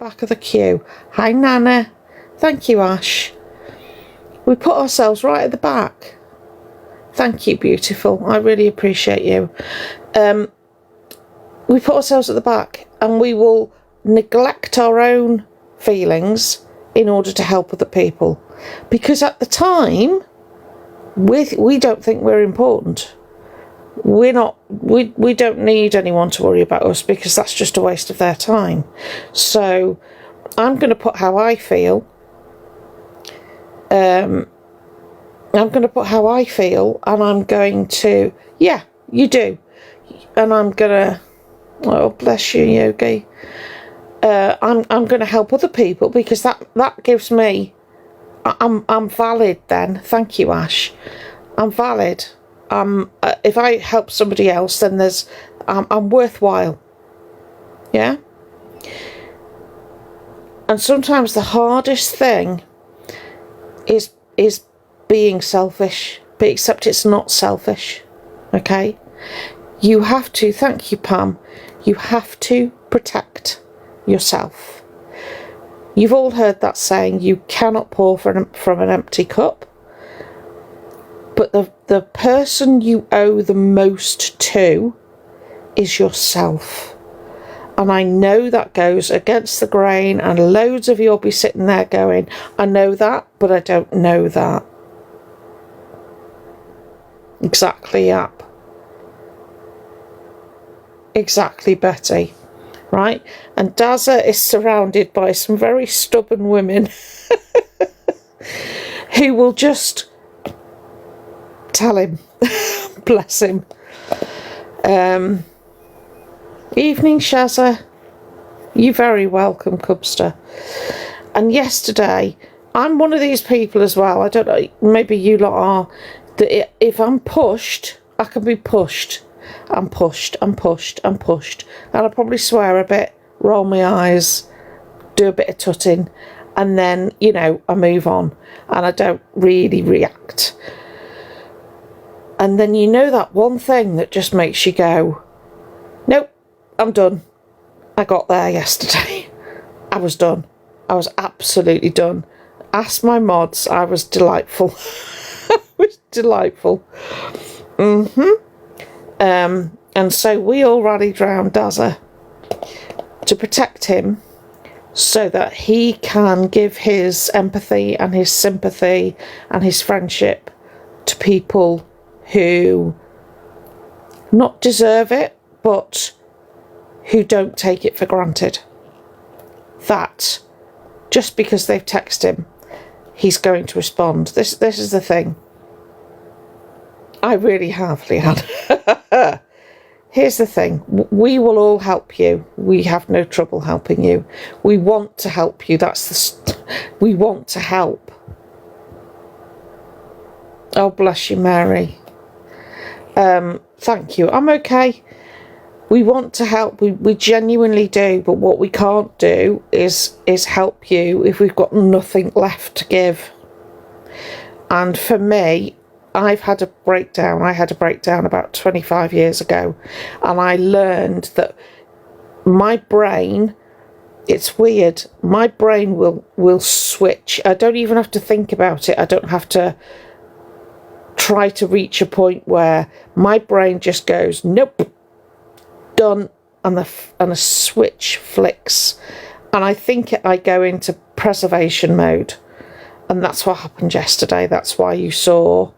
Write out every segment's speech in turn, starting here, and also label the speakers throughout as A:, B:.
A: back of the queue. Hi, Nana. Thank you, Ash. We put ourselves right at the back. Thank you, beautiful. I really appreciate you. We put ourselves at the back and we will neglect our own feelings in order to help other people. Because at the time, we don't think we're important. We don't need anyone to worry about us because that's just a waste of their time. So I'm going to put how I feel. And I'm going to, yeah, you do. And I'm going to, oh, bless you, Yogi. I'm going to help other people because that gives me, I'm valid then. Thank you, Ash. I'm valid. If I help somebody else, then I'm worthwhile. Yeah? And sometimes the hardest thing is being selfish, but except it's not selfish. Okay? You have to, thank you, Pam, you have to protect yourself. You've all heard that saying, you cannot pour from an empty cup. But the person you owe the most to is yourself. And I know that goes against the grain, and loads of you will be sitting there going, I know that, but I don't know that. Exactly, Yap. Exactly, Betty. Right? And Dazza is surrounded by some very stubborn women who will just tell him. Bless him. Evening, Shazza. You're very welcome, Cubster. And yesterday, I'm one of these people as well. I don't know, maybe you lot are. That if I'm pushed, I can be pushed. I'm pushed. And I'll probably swear a bit, roll my eyes, do a bit of tutting, and then, you know, I move on. And I don't really react. And then you know that one thing that just makes you go, nope, I'm done. I got there yesterday. I was done. I was absolutely done. Ask my mods, I was delightful. I was delightful. And so we all rallied round Dazza to protect him so that he can give his empathy and his sympathy and his friendship to people who not deserve it, but who don't take it for granted. That just because they've texted him, he's going to respond. This is the thing. I really have, Leanne. Here's the thing. We will all help you. We have no trouble helping you. We want to help you. We want to help. Oh, bless you, Mary. Thank you. I'm okay. We want to help. We genuinely do. But what we can't do is help you if we've got nothing left to give. And for me, I've had a breakdown. I had a breakdown about 25 years ago. And I learned that my brain, it's weird. My brain will switch. I don't even have to think about it. I don't have to try to reach a point where my brain just goes, nope, done, and a switch flicks, and I think I go into preservation mode, and that's what happened yesterday. That's why you saw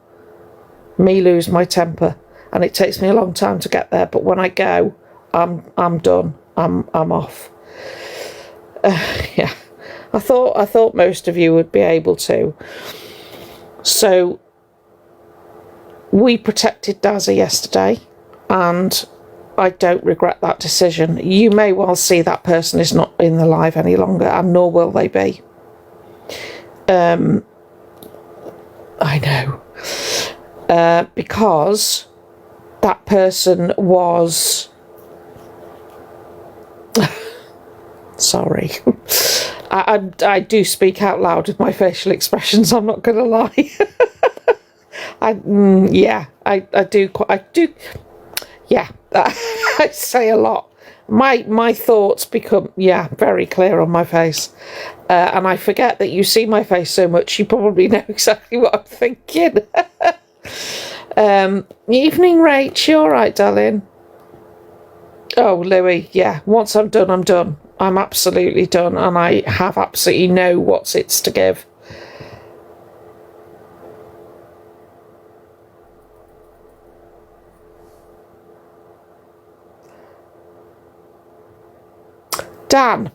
A: me lose my temper, and it takes me a long time to get there, but when I go, I'm done. I'm off. Yeah, I thought most of you would be able to. So we protected Dazza yesterday, and I don't regret that decision. You may well see that person is not in the live any longer, and nor will they be. I know. Because that person was... Sorry. I do speak out loud with my facial expressions, I'm not going to lie. I do, yeah, I say a lot, my thoughts become, yeah, very clear on my face. And I forget that you see my face so much, you probably know exactly what I'm thinking. Evening, Rach, you all right, darling? Oh, Louis, yeah, once I'm done, I'm done. I'm absolutely done, and I have absolutely no what's it's to give. Dan,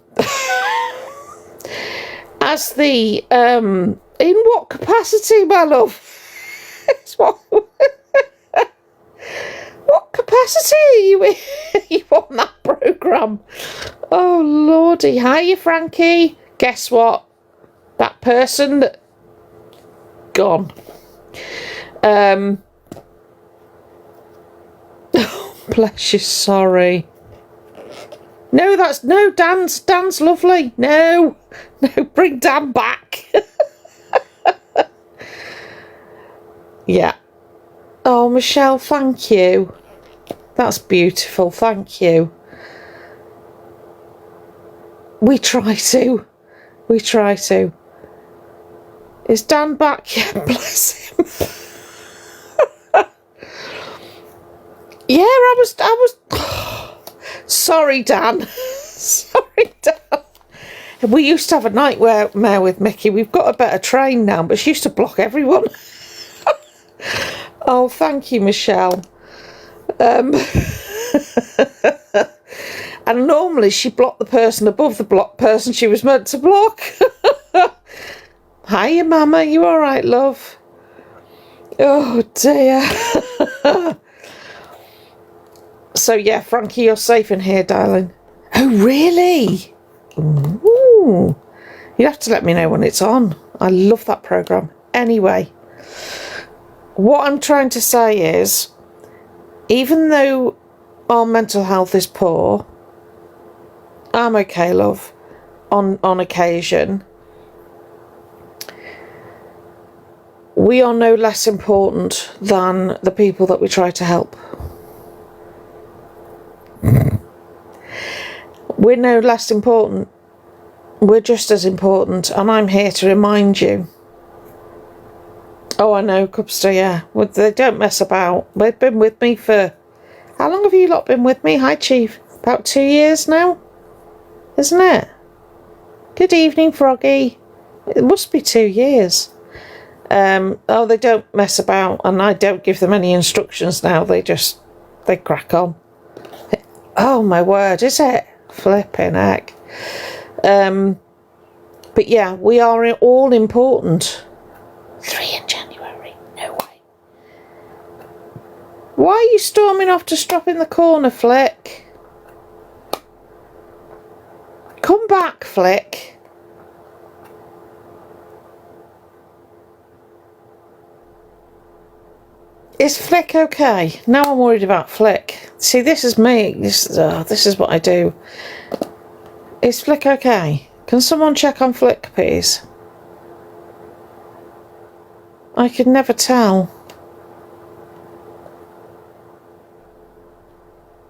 A: as the, in what capacity, my love? What capacity are you in? You on that programme? Oh, lordy. Hiya, Frankie. Guess what? That person that... gone. Oh, bless you, sorry. No, Dan's lovely. No, bring Dan back. Yeah. Oh, Michelle, thank you. That's beautiful, thank you. We try to. Is Dan back? Yeah, bless him. Yeah, I was... Sorry, Dan. Sorry, Dan. We used to have a nightmare with Mickey. We've got a better train now, but she used to block everyone. Oh, thank you, Michelle. And normally she blocked the person above the person she was meant to block. Hiya, Mama. You all right, love? Oh, dear. So, yeah, Frankie, you're safe in here, darling. Oh, really? Ooh. You'd have to let me know when it's on. I love that programme. Anyway, what I'm trying to say is, even though our mental health is poor, I'm okay, love, on occasion. We are no less important than the people that we try to help. We're no less important. We're just as important, and I'm here to remind you. Oh, I know, Cubster, yeah. Well, they don't mess about. They've been with me for... How long have you lot been with me? Hi, Chief. About 2 years now? Isn't it? Good evening, Froggy. It must be 2 years. Oh, they don't mess about, and I don't give them any instructions now. They crack on. Oh, my word, is it? Flipping heck. But yeah, we are all important. 3 in January. No way. Why are you storming off to stop in the corner, Flick? Come back, Flick. Is Flick okay? Now I'm worried about Flick. See, this is me. This is what I do. Is Flick okay? Can someone check on Flick, please? I could never tell.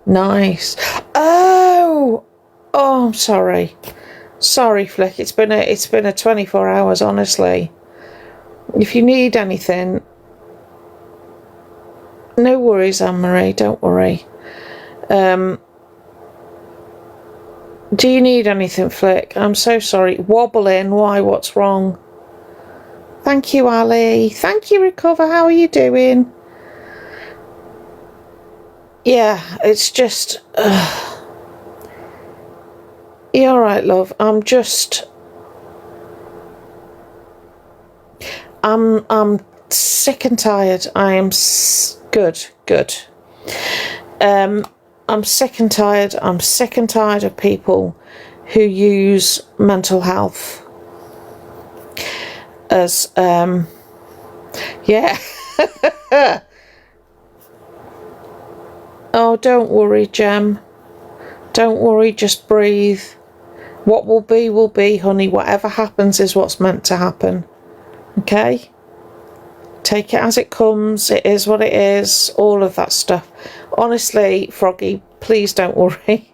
A: Nice. Oh, I'm sorry. Sorry, Flick. It's been a 24 hours, honestly. If you need anything, no worries, Anne-Marie. Don't worry. Do you need anything, Flick? I'm so sorry. Wobbling. Why? What's wrong? Thank you, Ali. Thank you, Recover. How are you doing? Yeah, it's just... You're alright, love. I'm sick and tired. I am... Good. I'm sick and tired. I'm sick and tired of people who use mental health as, yeah. Oh, don't worry, Jem. Don't worry, just breathe. What will be, honey. Whatever happens is what's meant to happen. Okay? Take it as it comes. It is what it is. All of that stuff. Honestly, Froggy, please don't worry.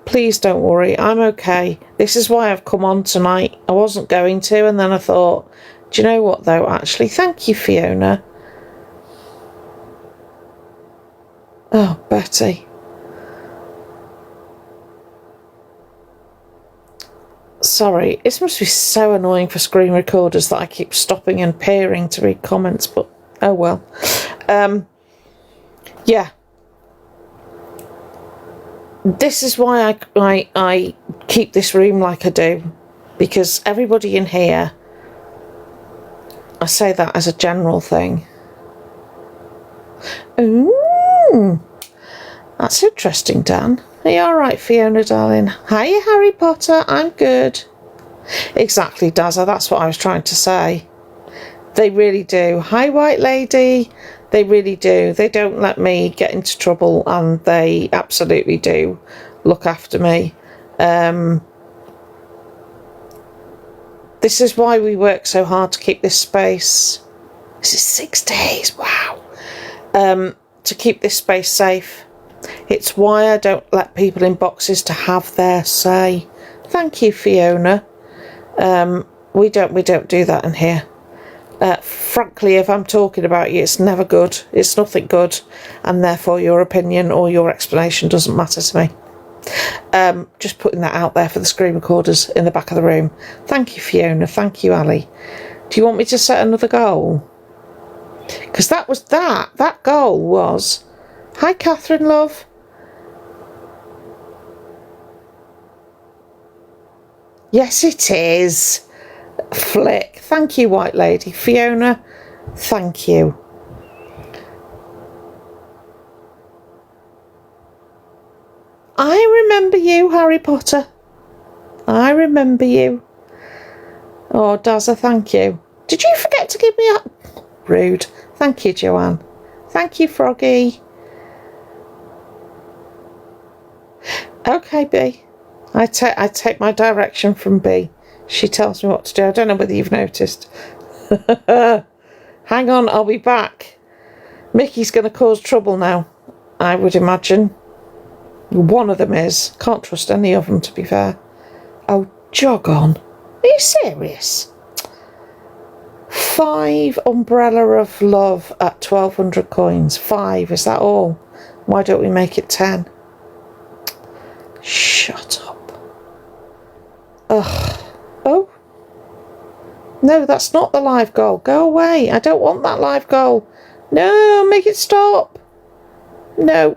A: Please don't worry. I'm okay. This is why I've come on tonight. I wasn't going to, and then I thought, do you know what though? Actually, thank you, Fiona. Oh, Betty. Sorry, it must be so annoying for screen recorders that I keep stopping and peering to read comments, but oh well. Yeah. This is why I keep this room like I do, because everybody in here, I say that as a general thing. Ooh, that's interesting, Dan. Are you alright, Fiona, darling? Hiya, Harry Potter. I'm good. Exactly, Dazza. That's what I was trying to say. They really do. Hi, White Lady. They really do. They don't let me get into trouble, and they absolutely do look after me. This is why we work so hard to keep this space. This is 6 days. Wow. To keep this space safe. It's why I don't let people in boxes to have their say. Thank you, Fiona. We don't do that in here. Frankly, if I'm talking about you, it's never good. It's nothing good, and therefore your opinion or your explanation doesn't matter to me. Just putting that out there for the screen recorders in the back of the room. Thank you, Fiona. Thank you, Ali. Do you want me to set another goal? Because that was that goal was... Hi, Catherine, love. Yes, it is. Flick. Thank you, White Lady. Fiona, thank you. I remember you, Harry Potter. I remember you. Oh, Dazza, thank you. Did you forget to give me a... Rude. Thank you, Joanne. Thank you, Froggy. Okay, B. I take my direction from B. She tells me what to do. I don't know whether you've noticed. Hang on, I'll be back. Mickey's going to cause trouble now, I would imagine. One of them is. Can't trust any of them, to be fair. Oh, jog on. Are you serious? 5 Umbrella of Love at 1,200 coins. 5, is that all? Why don't we make it 10? Shut up. Ugh. Oh. No, that's not the live goal. Go away. I don't want that live goal. No, make it stop. No.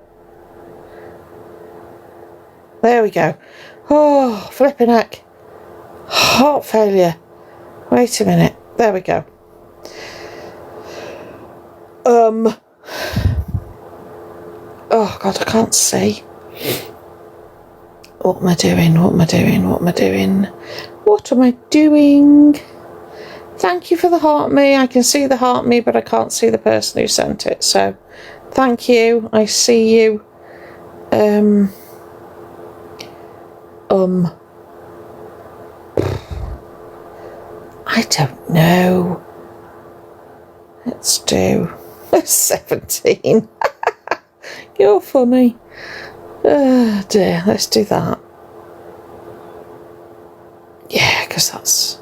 A: There we go. Oh, flipping heck. Heart failure. Wait a minute. There we go. Oh, God, I can't see. What am I doing? What am I doing? What am I doing? What am I doing? Thank you for the heart me. I can see the heart me, but I can't see the person who sent it. So, thank you. I see you. I don't know. Let's do 17. You're funny. Oh dear, let's do that. Yeah, because that's...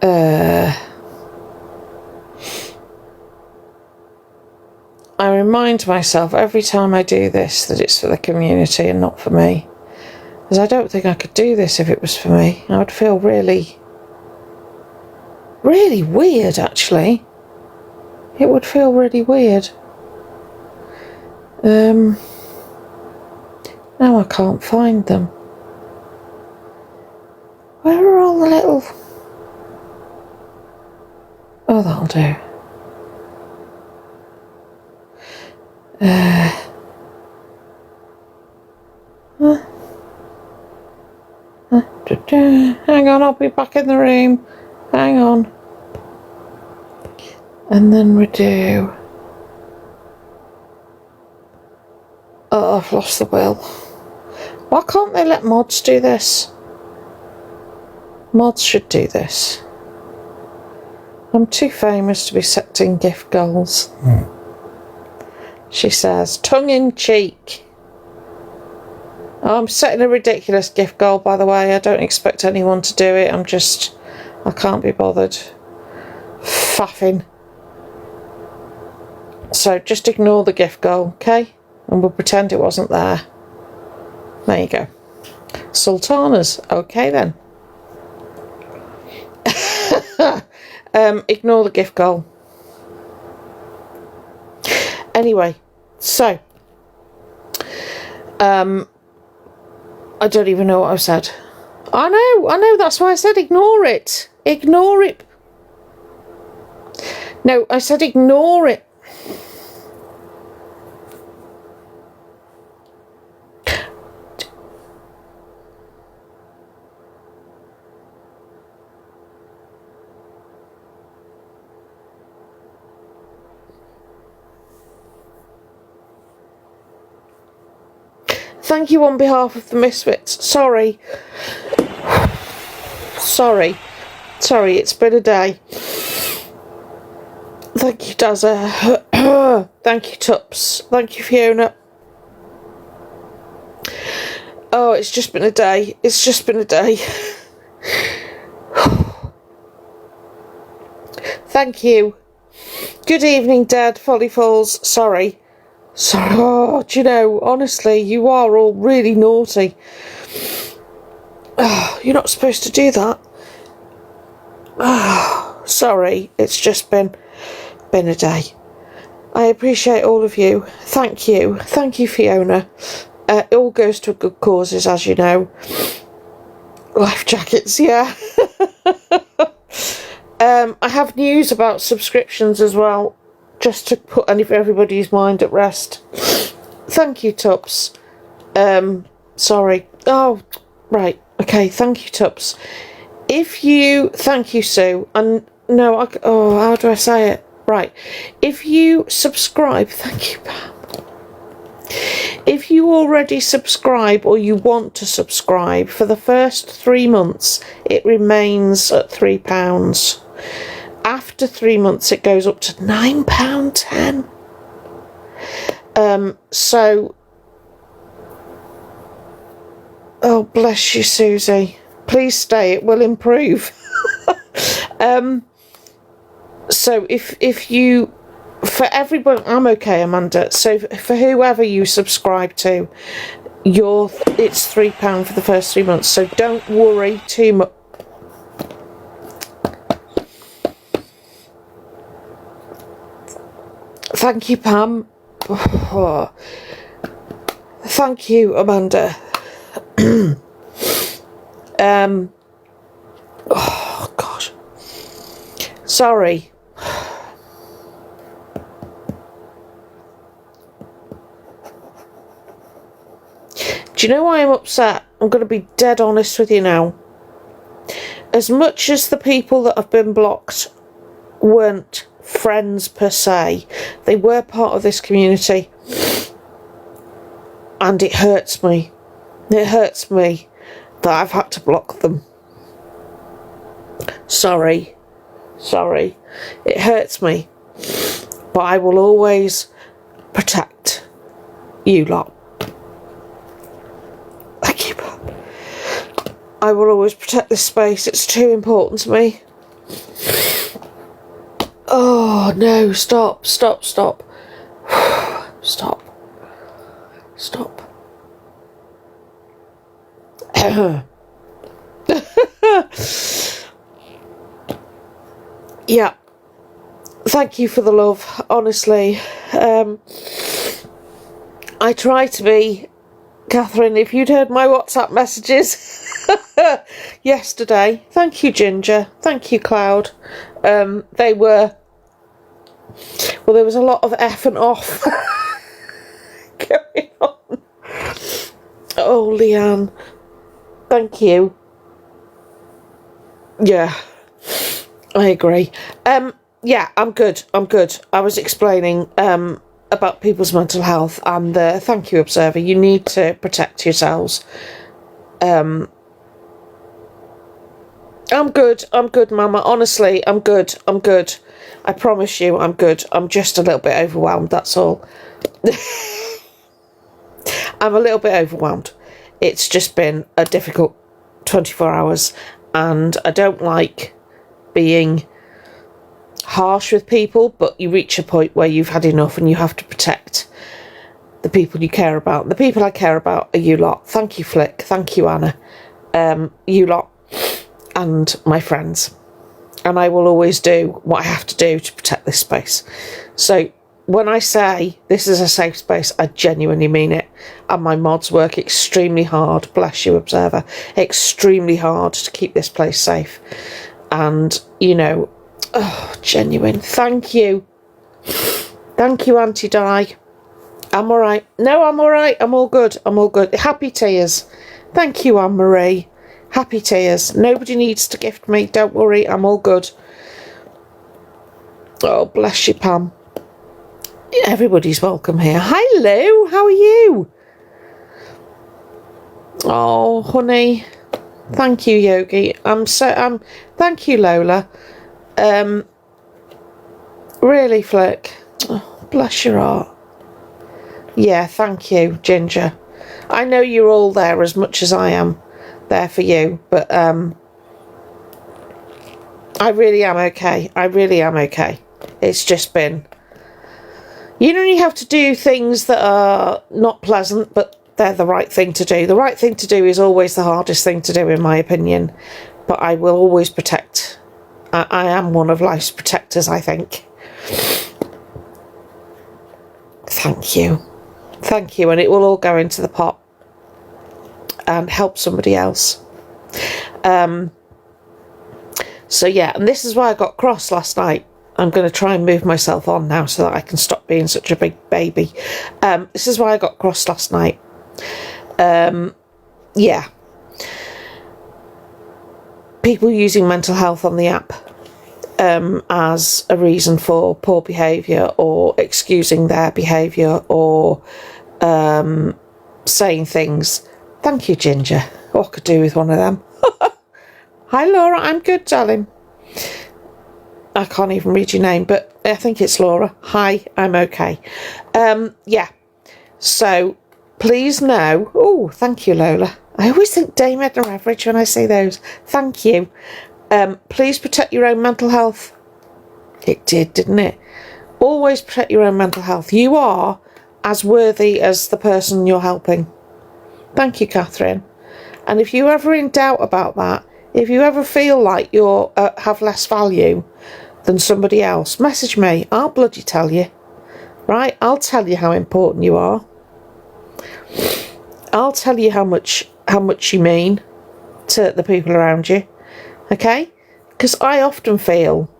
A: I remind myself every time I do this that it's for the community and not for me. Because I don't think I could do this if it was for me. I would feel really weird, actually. It would feel really weird. Now I can't find them. Where are all the little... Oh, that'll do. Hang on, I'll be back in the room. Hang on. And then we do... Oh, I've lost the will. Why can't they let mods do this? Mods should do this. I'm too famous to be setting gift goals. she says, tongue in cheek. I'm setting a ridiculous gift goal, by the way. I don't expect anyone to do it. I can't be bothered faffing. So just ignore the gift goal, okay? And we'll pretend it wasn't there. There you go. Sultanas, okay then. Ignore the gift goal. Anyway, so I don't even know what I've said. I know, that's why I said ignore it. Ignore it. No, I said ignore it. Thank you on behalf of the Misfits. Sorry, it's been a day. Thank you, Dazza. Thank you, Tups. Thank you, Fiona. Oh, it's just been a day. Thank you. Good evening, Dad. Folly Falls. Sorry. Oh, do you know, honestly, you are all really naughty. Oh, you're not supposed to do that. Oh, sorry, it's just been a day. I appreciate all of you. Thank you, Fiona. It all goes to good causes, as you know. Life jackets, yeah. I have news about subscriptions as well, just to put everybody's mind at rest. Thank you, Tups. Sorry. Oh, right. Okay, thank you, Tups. Thank you, Sue. And no, how do I say it? Right. If you subscribe, thank you, Pam. If you already subscribe or you want to subscribe, for the first 3 months, it remains at £3. After 3 months, it goes up to £9.10. So, oh, bless you, Susie. Please stay, it will improve. So if you, for everybody, I'm okay, Amanda. So for whoever you subscribe to, it's £3 for the first 3 months. So don't worry too much. Thank you, Pam. Oh. Thank you, Amanda. Oh gosh. Sorry. Do you know why I'm upset? I'm going to be dead honest with you now. As much as the people that have been blocked weren't friends per se, they were part of this community, and it hurts me. It hurts me that I've had to block them. Sorry. It hurts me, but I will always protect you lot. Thank you, Bob. I will always protect this space. It's too important to me. Oh no, stop. Stop. Yeah. Thank you for the love, honestly. I try to be, Catherine, if you'd heard my WhatsApp messages yesterday. Thank you, Ginger. Thank you, Cloud. They were, well, there was a lot of F and off going on. Oh, Leanne. Thank you. Yeah, I agree. Yeah, I'm good. I was explaining about people's mental health, and thank you, Observer. You need to protect yourselves. I'm good, Mama. Honestly, I'm good. I promise you I'm good. I'm just a little bit overwhelmed, that's all. I'm a little bit overwhelmed. It's just been a difficult 24 hours, and I don't like being harsh with people, but you reach a point where you've had enough and you have to protect the people you care about. The people I care about are you lot. Thank you, Flick. Thank you, Anna. You lot and my friends. And I will always do what I have to do to protect this space. So when I say this is a safe space, I genuinely mean it. And my mods work extremely hard, bless you, Observer, extremely hard to keep this place safe. And, you know, oh, genuine. Thank you. Thank you, Auntie Di. I'm all right. No, I'm all right. I'm all good. I'm all good. Happy tears. Thank you, Anne-Marie. Happy tears. Nobody needs to gift me. Don't worry. I'm all good. Oh, bless you, Pam. Everybody's welcome here. Hi, Lou. How are you? Oh, honey. Thank you, Yogi. Thank you, Lola. Really, Flick. Oh, bless your heart. Yeah, thank you, Ginger. I know you're all there as much as I am there for you, but I really am okay. I really am okay. It's just been... You know, you have to do things that are not pleasant, but they're the right thing to do. The right thing to do is always the hardest thing to do, in my opinion. But I will always protect. I am one of life's protectors, I think. Thank you. Thank you. And it will all go into the pot and help somebody else. So yeah, and this is why I got cross last night. I'm going to try and move myself on now so that I can stop being such a big baby. This is why I got cross last night. Yeah. People using mental health on the app as a reason for poor behaviour or excusing their behaviour or saying things. Thank you, Ginger. What I could do with one of them. Hi, Laura. I'm good, darling. I can't even read your name, but I think it's Laura. Hi, I'm okay. Yeah. So, please know... Oh, thank you, Lola. I always think Dame Edna Average when I say those. Thank you. Please protect your own mental health. It did, didn't it? Always protect your own mental health. You are as worthy as the person you're helping. Thank you, Catherine. And if you're ever in doubt about that, if you ever feel like you're have less value than somebody else, message me. I'll bloody tell you. Right? I'll tell you how important you are. I'll tell you how much you mean to the people around you. Okay? Because I often feel...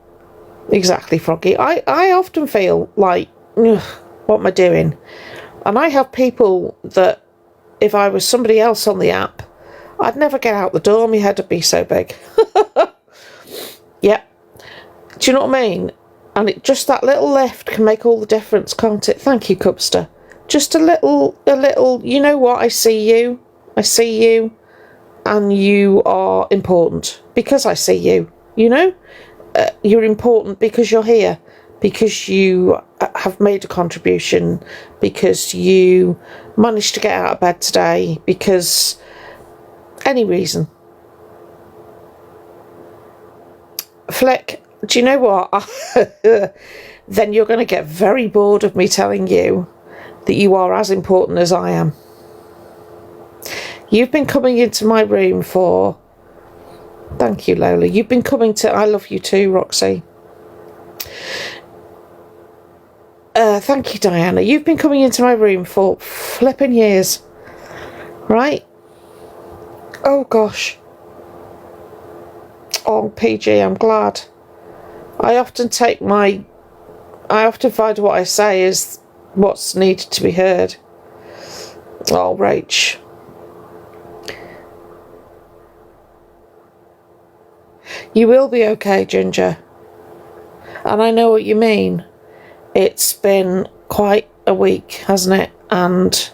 A: Exactly, Froggy. I often feel like, what am I doing? And I have people that, if I was somebody else on the app, I'd never get out the door. My head would be so big. Yeah. Do you know what I mean? And just that little lift can make all the difference, can't it? Thank you, Cubster. Just a little, you know what? I see you, and you are important because I see you, you know? You're important because you're here, because you have made a contribution, because you managed to get out of bed today, because any reason. Flick, do you know what? Then you're going to get very bored of me telling you that you are as important as I am. You've been coming into my room for... Thank you, Lola. You've been coming to... I love you too, Roxy. Thank you, Diana. You've been coming into my room for flipping years. Right? Oh, gosh. Oh, PG, I'm glad. I often find what I say is what's needed to be heard. Oh, Rach. You will be okay, Ginger. And I know what you mean. It's been quite a week, hasn't it? And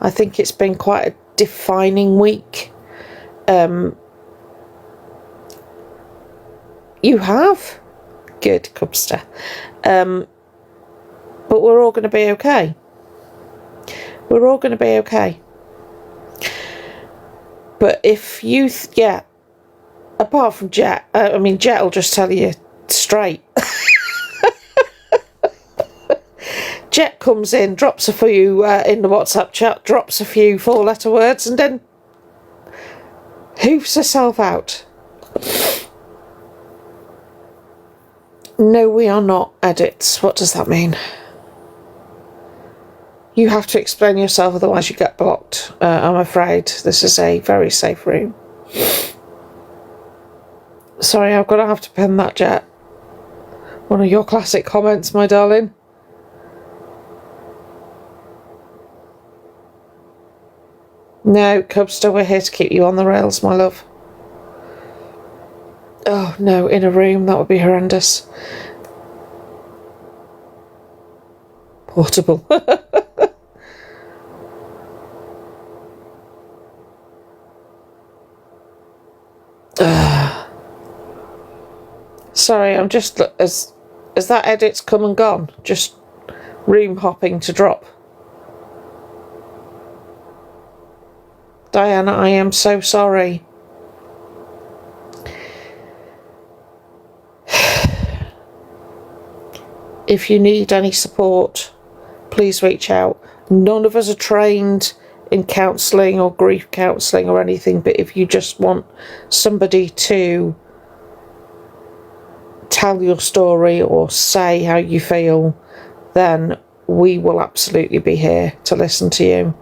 A: I think it's been quite a defining week. You have. Good, Cubster. But we're all going to be okay. We're all going to be okay. But if you, apart from Jet, Jet will just tell you straight. Jet comes in, drops a few in the WhatsApp chat, drops a few 4-letter words, and then hoofs herself out. No, we are not edits. What does that mean? You have to explain yourself, otherwise you get blocked. I'm afraid this is a very safe room. Sorry, I'm going to have to pen that, Jet. One of your classic comments, my darling. No, Cubster, we're here to keep you on the rails, my love. Oh, no, in a room, that would be horrendous. Portable. Sorry, I'm just, as that edit's come and gone, just room hopping to drop. Diana, I am so sorry. If you need any support, please reach out. None of us are trained in counselling or grief counselling or anything, but if you just want somebody to tell your story or say how you feel, then we will absolutely be here to listen to you.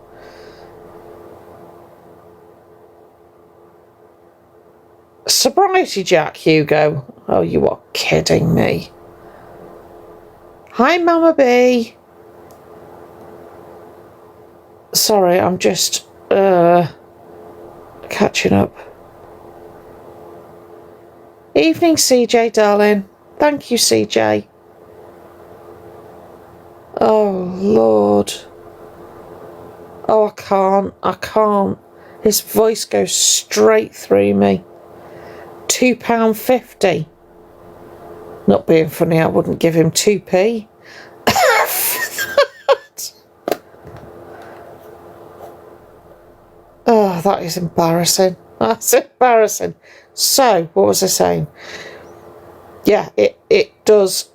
A: Sobriety Jack, Hugo. Oh, you are kidding me. Hi, Mama B. Sorry, I'm just catching up. Evening, CJ, darling. Thank you, CJ. Oh, Lord. Oh, I can't. His voice goes straight through me. £2.50. Not being funny, I wouldn't give him 2p. Oh, that is embarrassing. That's embarrassing. So, what was I saying? Yeah, it does.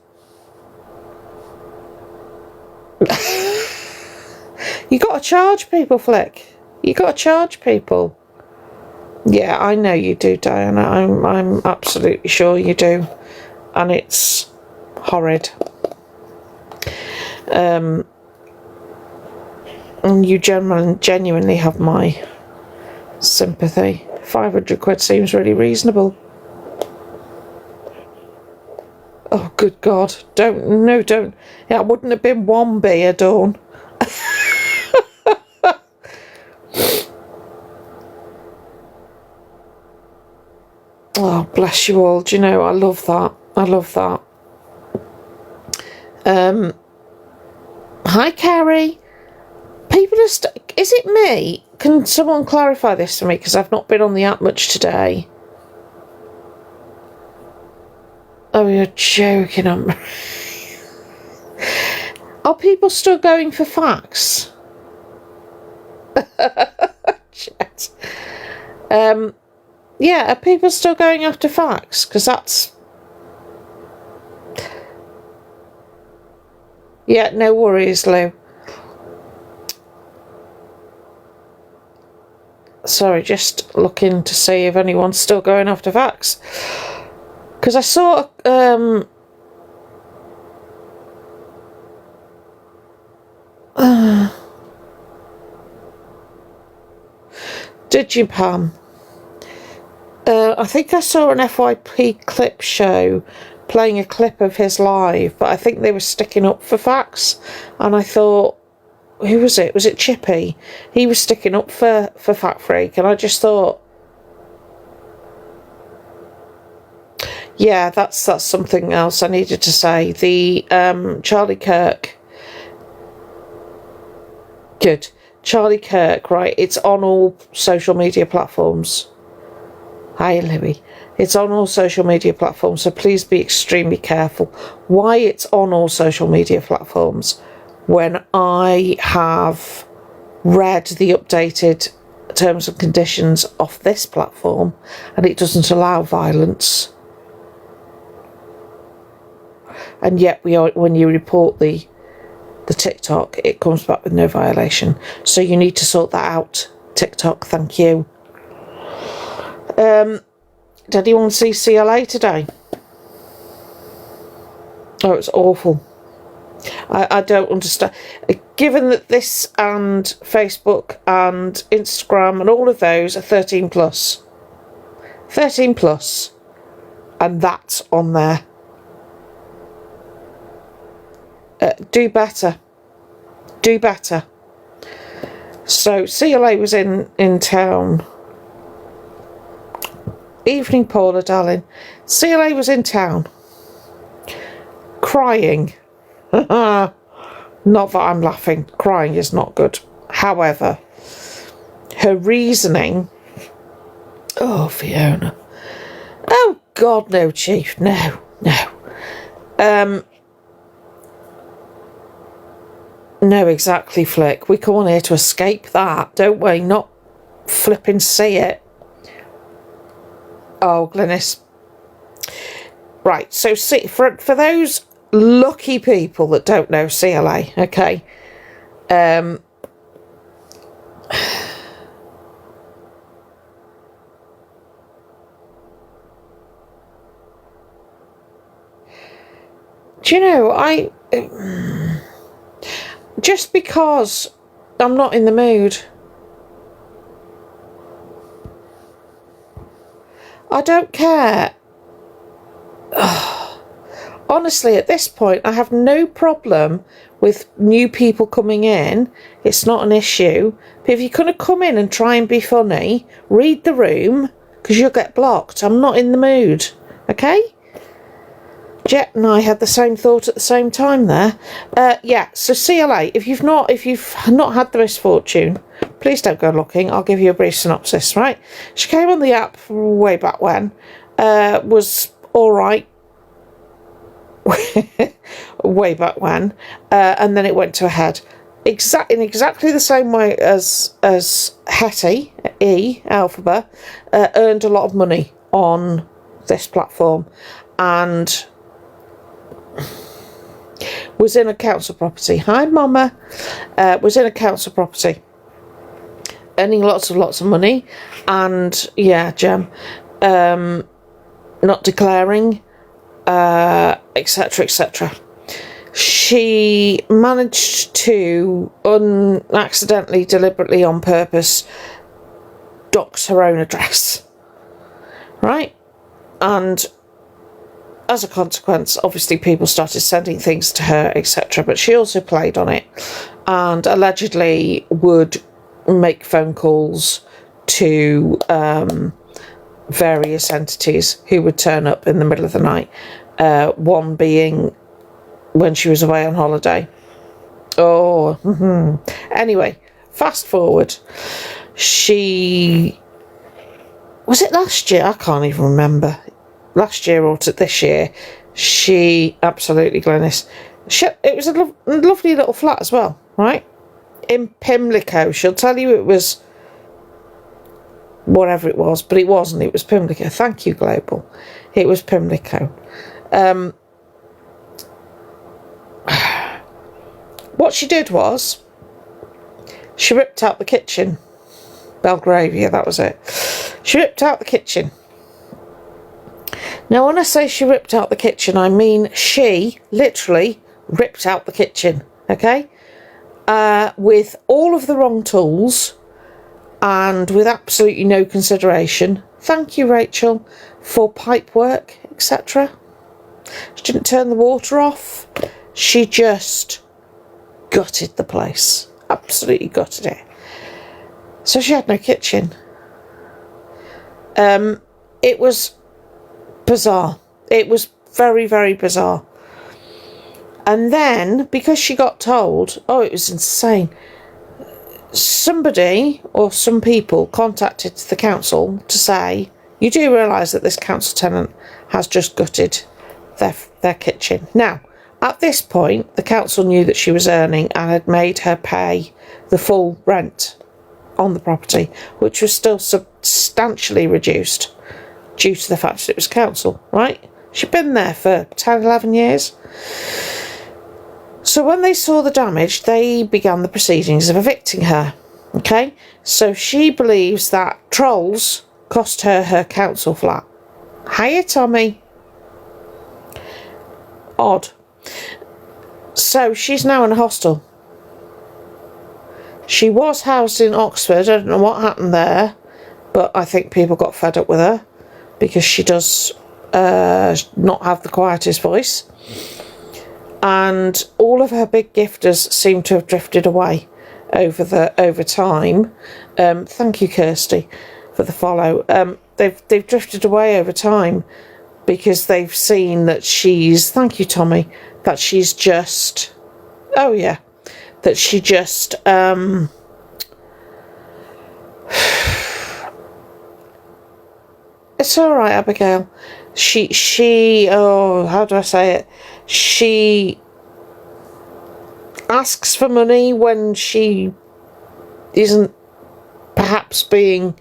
A: You got to charge people, Flick. You got to charge people. Yeah, I know you do, Diana. I'm absolutely sure you do, and it's horrid. And you genuinely have my sympathy. 500 quid seems really reasonable. Oh, good God! Don't. Yeah, it wouldn't have been 1B a Dawn. Oh, bless you all. Do you know, I love that. I love that. Hi, Carrie. People are is it me? Can someone clarify this for me? Because I've not been on the app much today. Oh, you're joking on me. Are people still going for facts? Shit. Yeah, are people still going after facts? Because that's... Yeah, no worries, Lou. Sorry, just looking to see if anyone's still going after facts. Because I saw... Did you, Pam? I think I saw an FYP clip show playing a clip of his live, but I think they were sticking up for facts, and I thought, who was it? Was it Chippy? He was sticking up for Fact Freak, and I just thought, yeah, that's something else I needed to say. The Charlie Kirk. Good. Charlie Kirk, right? It's on all social media platforms. Hi, Louis. It's on all social media platforms, so please be extremely careful. Why it's on all social media platforms? When I have read the updated terms and conditions of this platform, and it doesn't allow violence, and yet when you report the TikTok, it comes back with no violation. So you need to sort that out, TikTok. Thank you. Did anyone see CLA today? Oh, it's awful. I don't understand. Given that this and Facebook and Instagram and all of those are 13 plus. 13 plus. And that's on there. Do better. Do better. So CLA was in town. Evening, Paula, darling. CLA was in town. Crying. Not that I'm laughing. Crying is not good. However, her reasoning... Oh, Fiona. Oh, God, no, Chief. No. No, exactly, Flick. We come on here to escape that, don't we? Not flipping see it. Oh, Glynis. Right, so see, for those lucky people that don't know CLA, okay, do you know, just because I'm not in the mood, I don't care. Honestly, at this point, I have no problem with new people coming in. It's not an issue. But if you're going to come in and try and be funny, read the room, because you'll get blocked. I'm not in the mood. Okay? Jet and I had the same thought at the same time there. Yeah, so CLA, if you've not had the misfortune, please don't go looking. I'll give you a brief synopsis, right? She came on the app way back when, was all right, way back when, and then it went to a head. In exactly the same way as Hetty, Alphaba, earned a lot of money on this platform, and was in a council property. Hi, Mama. Was in a council property, earning lots of money, and yeah, Gem, not declaring, etc., etc. She managed to accidentally, deliberately, on purpose, dox her own address, right? And as a consequence, obviously people started sending things to her, etc. But she also played on it, and allegedly would make phone calls to various entities who would turn up in the middle of the night. One being when she was away on holiday. Anyway, fast forward. Was it last year? I can't even remember. Last year or this year. She, absolutely, Glenys. It was a lovely little flat as well, right? In Pimlico. She'll tell you it was whatever it was, but it wasn't. It was Pimlico. Thank you, Global. It was Pimlico. What she did was she ripped out the kitchen. Belgravia, that was it. She ripped out the kitchen. Now, when I say she ripped out the kitchen, I mean she literally ripped out the kitchen, okay? With all of the wrong tools and with absolutely no consideration. Thank you, Rachel, for pipe work, etc. She didn't turn the water off. She just gutted the place. Absolutely gutted it. So she had no kitchen. It was bizarre. It was very, very bizarre. And then, because she got told, oh, it was insane. Somebody or some people contacted the council to say, You do realise that this council tenant has just gutted their kitchen. Now, at this point, the council knew that she was earning and had made her pay the full rent on the property, which was still substantially reduced due to the fact that it was council, right? She'd been there for 10, 11 years. So when they saw the damage, they began the proceedings of evicting her. Okay? So she believes that trolls cost her council flat. Hiya, Tommy. Odd. So she's now in a hostel. She was housed in Oxford. I don't know what happened there, but I think people got fed up with her because she does not have the quietest voice. And all of her big gifters seem to have drifted away over time. Thank you, Kirsty, for the follow. They've drifted away over time because they've seen that she's, thank you, Tommy, that she's just, oh yeah, that she just it's all right, Abigail. She oh, how do I say it? She asks for money when she isn't perhaps being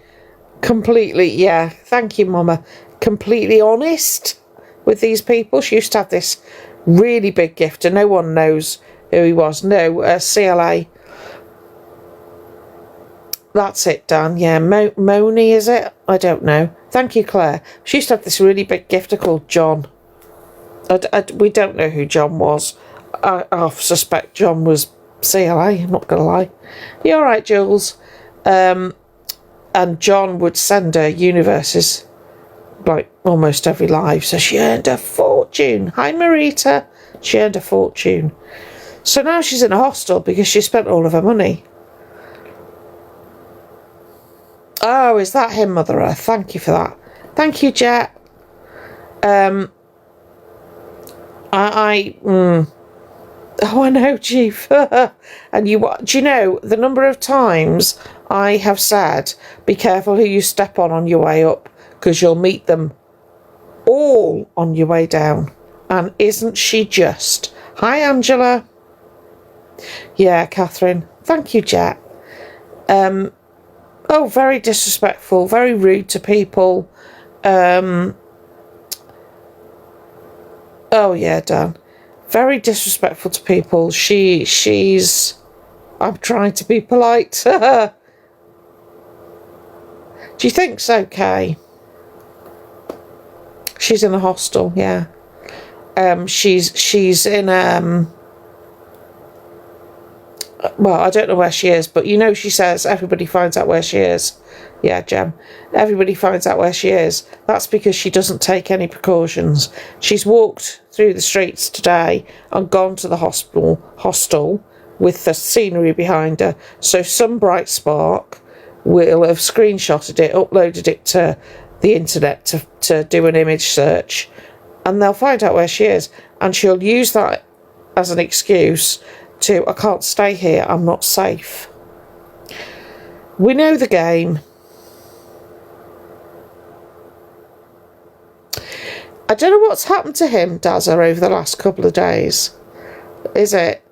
A: completely, yeah, thank you, Mama, completely honest with these people. She used to have this really big gifter. No one knows who he was. No, CLA. That's it, Dan. Yeah, Moni, is it? I don't know. Thank you, Claire. She used to have this really big gifter called John. We don't know who John was. I suspect John was CLA, I'm not going to lie. You all right, Jules? And John would send her universes, like, almost every live. So she earned a fortune. Hi, Marita. She earned a fortune. So now she's in a hostel because she spent all of her money. Oh, is that him, Mother Earth? Thank you for that. Thank you, Jet. Oh, I know, Chief. And do you know the number of times I have said, be careful who you step on your way up, because you'll meet them all on your way down. And isn't she just? Hi, Angela. Yeah, Catherine. Thank you, Jet. Oh, very disrespectful, very rude to people. Oh, yeah, Dan. Very disrespectful to people. She's... I'm trying to be polite. Do you think so, Kay? She's in a hostel, yeah. She's in... well, I don't know where she is, but you know she says everybody finds out where she is. Yeah, Jem. Everybody finds out where she is. That's because she doesn't take any precautions. She's walked through the streets today and gone to the hostel with the scenery behind her. So some bright spark will have screenshotted it, uploaded it to the internet to do an image search, and they'll find out where she is. And she'll use that as an excuse to, I can't stay here, I'm not safe. We know the game. I don't know what's happened to him, Dazza, over the last couple of days. Is it?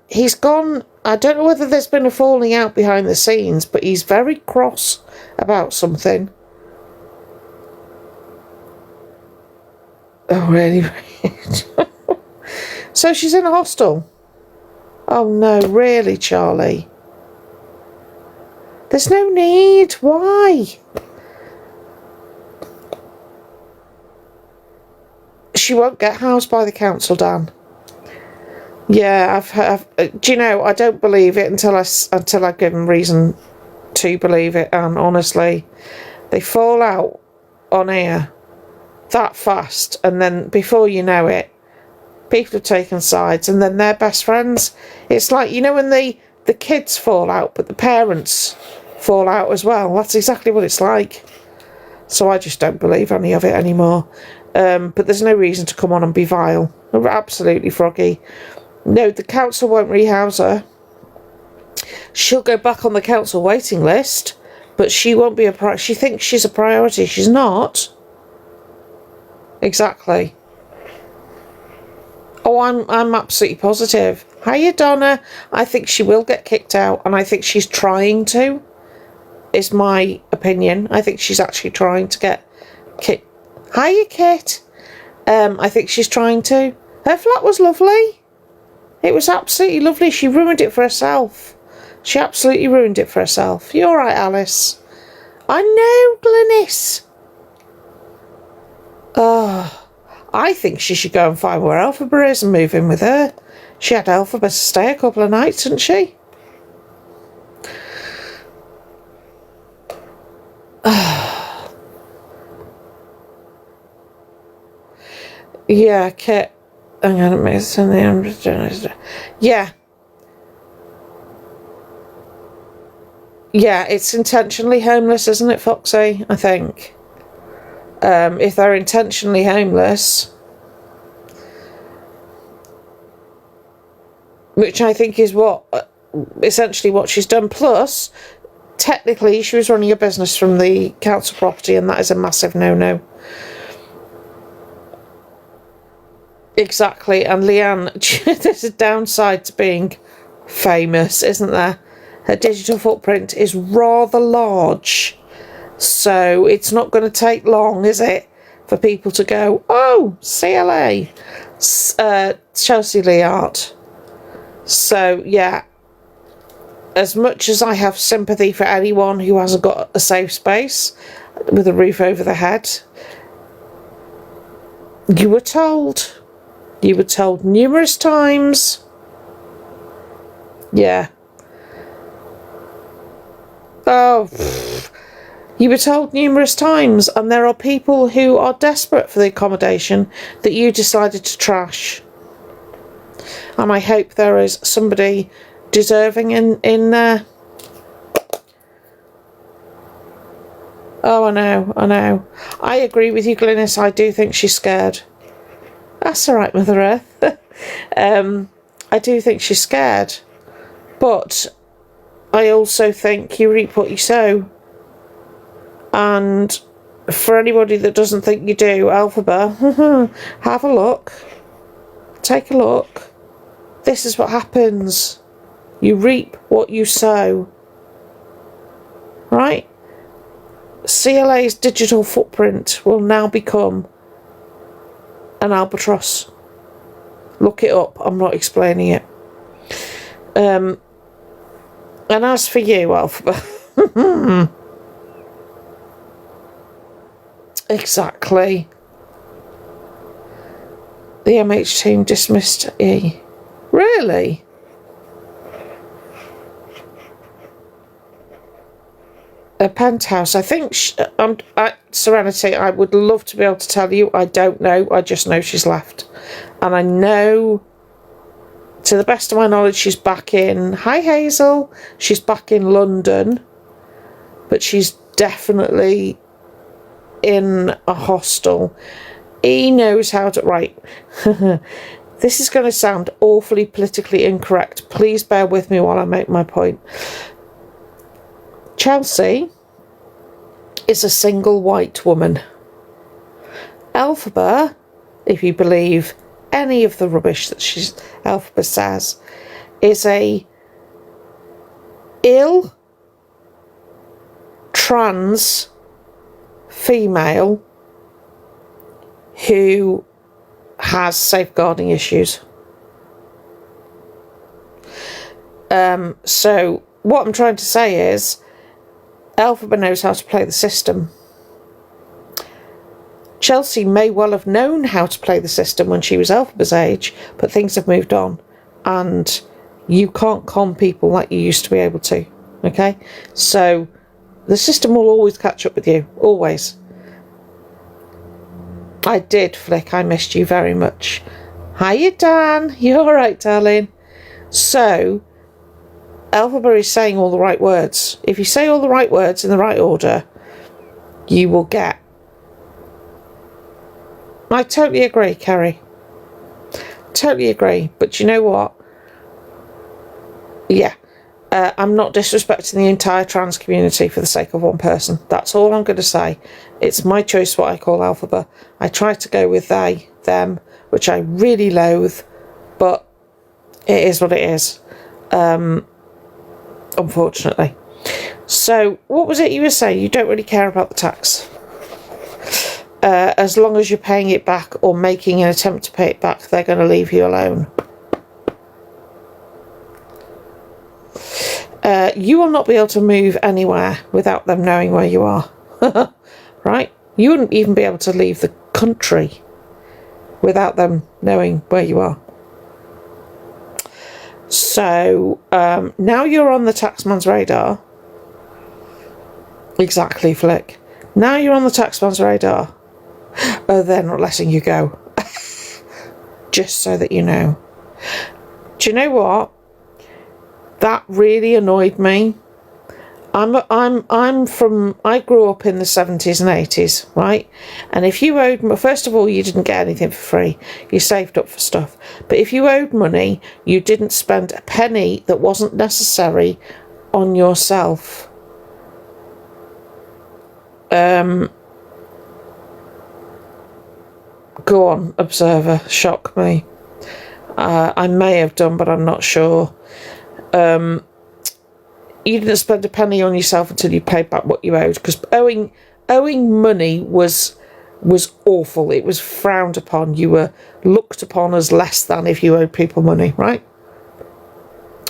A: He's gone, I don't know whether there's been a falling out behind the scenes, but he's very cross about something. Oh, really? So she's in a hostel. Oh no, really, Charlie? There's no need. Why? She won't get housed by the council, Dan. Yeah, do you know, I don't believe it until I give them reason to believe it. And honestly, they fall out on here that fast, and then before you know it, people have taken sides, and then they're best friends. It's like, you know, when the kids fall out, but the parents fall out as well. That's exactly what it's like. So I just don't believe any of it anymore. But there's no reason to come on and be vile. Absolutely froggy. No, the council won't rehouse her. She'll go back on the council waiting list, But she won't be a priority. She thinks she's a priority. She's not. Exactly. Oh, I'm absolutely positive. Hiya, Donna. I think she will get kicked out, and I think she's trying to, is my opinion. I think she's actually trying to get kicked. Hiya, Kit. I think she's trying to. Her flat was lovely. It was absolutely lovely. She ruined it for herself. She absolutely ruined it for herself. You all right, Alice? I know, Glynis. Oh, I think she should go and find where Elphaba is and move in with her. She had Elphaba to stay a couple of nights, didn't she? Yeah, Kit. I'm gonna miss something. Yeah. Yeah, it's intentionally homeless, isn't it, Foxy? I think. If they're intentionally homeless, which I think is what essentially what she's done. Plus, technically, she was running a business from the council property, and that is a massive no-no. Exactly, and Leanne, there's a downside to being famous, isn't there? Her digital footprint is rather large, so it's not going to take long, is it, for people to go, oh, CLA, Chelsea Lee Art. So, yeah, as much as I have sympathy for anyone who hasn't got a safe space with a roof over their head, you were told numerous times. Yeah. Oh, you were told numerous times, and there are people who are desperate for the accommodation that you decided to trash. And I hope there is somebody deserving in there. Oh, I know. I agree with you, Glynis. I do think she's scared. That's all right, Mother Earth. I do think she's scared. But I also think you reap what you sow. And for anybody that doesn't think you do, Elphaba, have a look. Take a look. This is what happens. You reap what you sow. Right? CLA's digital footprint will now become an albatross. Look it up. I'm not explaining it. And as for you, Elphaba, exactly. The MH team dismissed E. Really? A penthouse. I think Serenity, I would love to be able to tell you. I don't know. I just know she's left. And I know, to the best of my knowledge, she's back in... Hi, Hazel. She's back in London. But she's definitely in a hostel. He knows how to... Right. This is going to sound awfully politically incorrect. Please bear with me while I make my point. Chelsea is a single white woman. Elphaba, if you believe any of the rubbish that Elphaba says, is a ill trans female who has safeguarding issues. So what I'm trying to say is Elphaba knows how to play the system. Chelsea may well have known how to play the system when she was Elphaba's age, but things have moved on, and you can't con people like you used to be able to. Okay? So the system will always catch up with you. Always. I did, Flick. I missed you very much. Hiya, Dan. You all right, darling? So Elphaba is saying all the right words. If you say all the right words in the right order, you will get. I totally agree, Carrie. Totally agree. But you know what? Yeah. I'm not disrespecting the entire trans community for the sake of one person. That's all I'm going to say. It's my choice what I call alphabet. I try to go with they, them, which I really loathe, but it is what it is, unfortunately. So, what was it you were saying? You don't really care about the tax. As long as you're paying it back or making an attempt to pay it back, they're going to leave you alone. You will not be able to move anywhere without them knowing where you are. Right? You wouldn't even be able to leave the country without them knowing where you are. So, now you're on the taxman's radar. Exactly, Flick. Now you're on the taxman's radar. Oh, they're not letting you go. Just so that you know. Do you know what? That really annoyed me. I grew up in the 70s and 80s, right? And if you owed, first of all, you didn't get anything for free. You saved up for stuff. But if you owed money, you didn't spend a penny that wasn't necessary on yourself. Go on, Observer, shock me. I may have done, but I'm not sure. You didn't spend a penny on yourself until you paid back what you owed, because owing money was awful. It was frowned upon. You were looked upon as less than if you owed people money, right?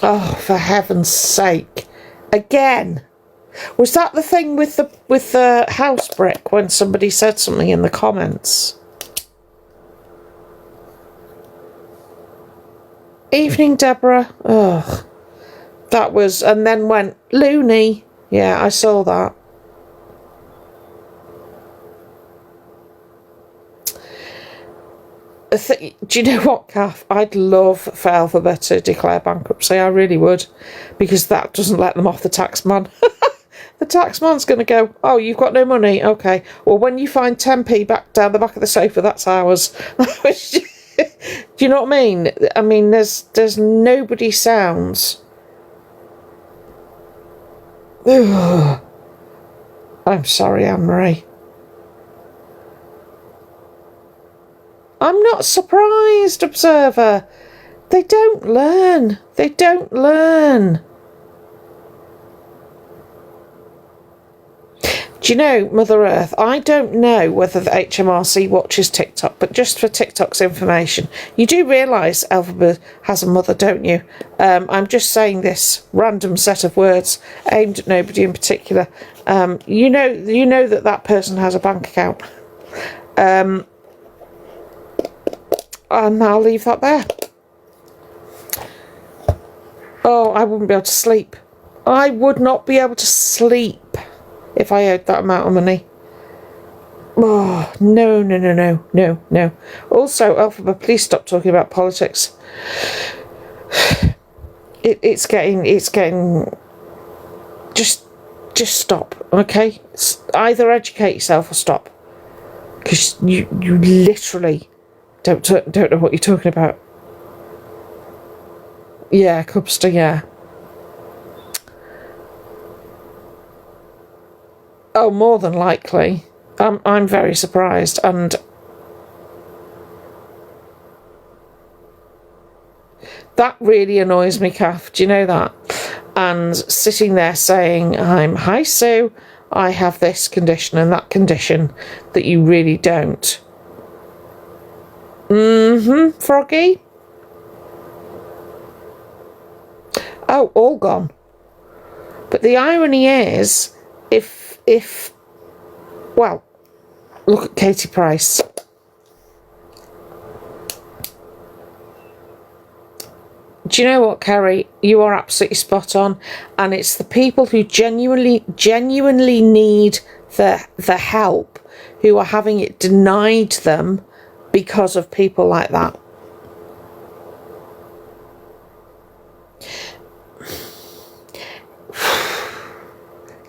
A: Oh, for heaven's sake! Again, was that the thing with the house brick when somebody said something in the comments? Evening, Deborah. Ugh. That was, and then went, loony. Yeah, I saw that. Do you know what, Kath? I'd love for Alphabet to declare bankruptcy. I really would. Because that doesn't let them off the taxman. The taxman's going to go, oh, you've got no money? Okay. Well, when you find 10p back down the back of the sofa, that's ours. Do you know what I mean? I mean, there's nobody sounds... Ugh. I'm sorry, Anne-Marie. I'm not surprised, Observer. They don't learn. They don't learn. Do you know, Mother Earth, I don't know whether the HMRC watches TikTok, but just for TikTok's information, you do realise Alphabet has a mother, don't you? I'm just saying this random set of words aimed at nobody in particular. You know that person has a bank account. And I'll leave that there. Oh, I wouldn't be able to sleep. I would not be able to sleep if I owed that amount of money. Oh, no. Also, Alphabet, please stop talking about politics. It's getting... Just stop, okay? Either educate yourself or stop. Because you literally don't know what you're talking about. Yeah, Cubster, yeah. Oh, more than likely. I'm very surprised, and that really annoys me, Kath. Do you know that? And sitting there saying, hi Sue, I have this condition and that condition that you really don't. Froggy? Oh, all gone. But the irony is, well, look at Katie Price. Do you know what, Kerry? You are absolutely spot on. And it's the people who genuinely need the help who are having it denied them because of people like that.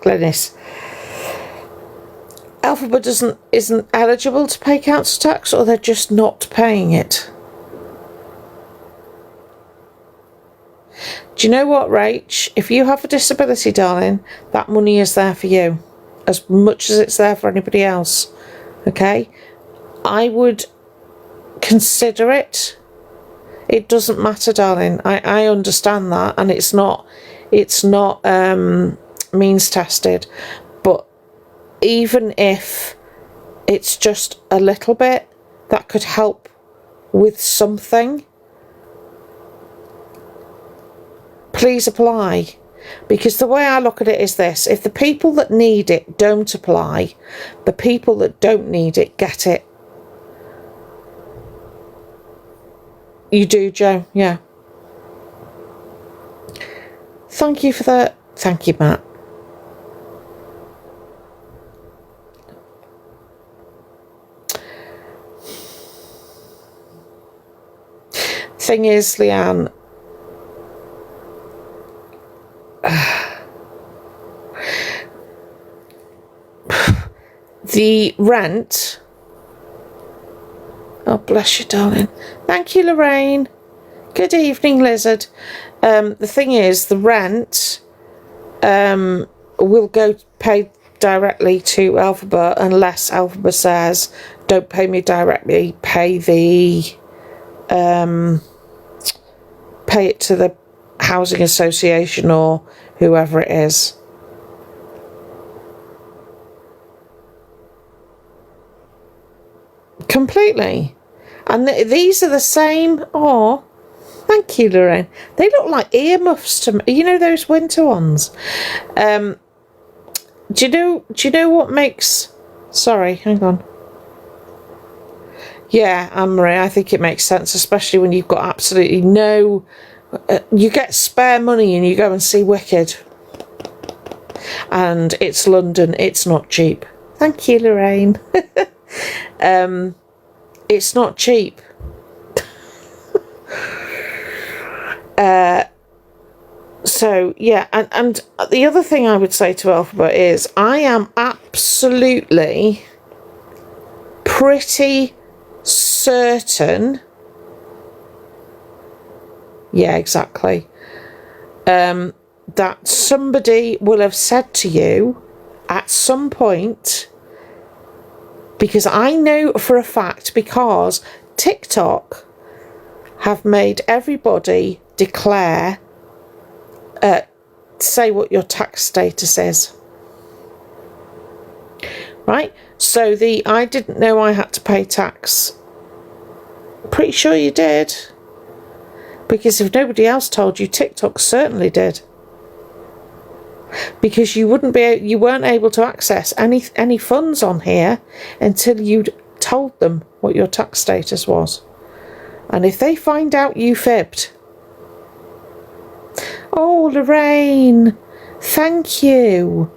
A: Glenys. Alphabet isn't eligible to pay council tax, or they're just not paying it. Do you know what, Rach? If you have a disability, darling, that money is there for you as much as it's there for anybody else. Okay? I would consider it. It doesn't matter, darling. I understand that, and it's not means tested. But even if it's just a little bit that could help with something, please apply. Because the way I look at it is this: if the people that need it don't apply, the people that don't need it get it. You do, Joe? Yeah. Thank you for that. Thank you, Matt. Thing is, Leanne, the rent. Oh, bless you, darling. Thank you, Lorraine. Good evening, Lizard. The thing is, the rent will go pay directly to Alphabet unless Alphabet says, don't pay me directly, pay it to the housing association or whoever it is. Completely. And these are the same. Oh, thank you, Lorraine. They look like earmuffs to me. You know those winter ones. Do you know what makes? Sorry, hang on. Yeah, Anne-Marie, I think it makes sense, especially when you've got absolutely no. You get spare money and you go and see Wicked, and it's London. It's not cheap. Thank you, Lorraine. It's not cheap. So yeah, and the other thing I would say to Alphabet is I am absolutely pretty certain, yeah, exactly, that somebody will have said to you at some point, because I know for a fact, because TikTok have made everybody declare, say what your tax status is. Right? So I didn't know I had to pay tax. Pretty sure you did. Because if nobody else told you, TikTok certainly did. Because you weren't able to access any funds on here until you'd told them what your tax status was. And if they find out you fibbed. Oh, Lorraine, thank you.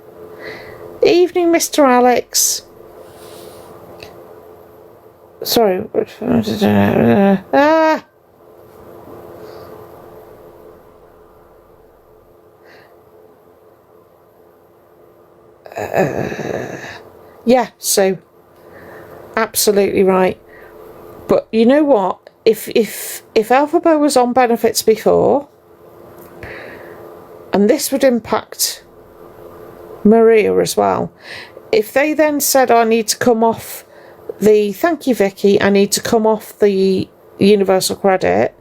A: Evening, Mr. Alex. Sorry. Yeah, so absolutely right. But you know what? If Alphabet was on benefits before, and this would impact Maria as well, if they then said, I need to come off the, thank you, Vicky, I need to come off the universal credit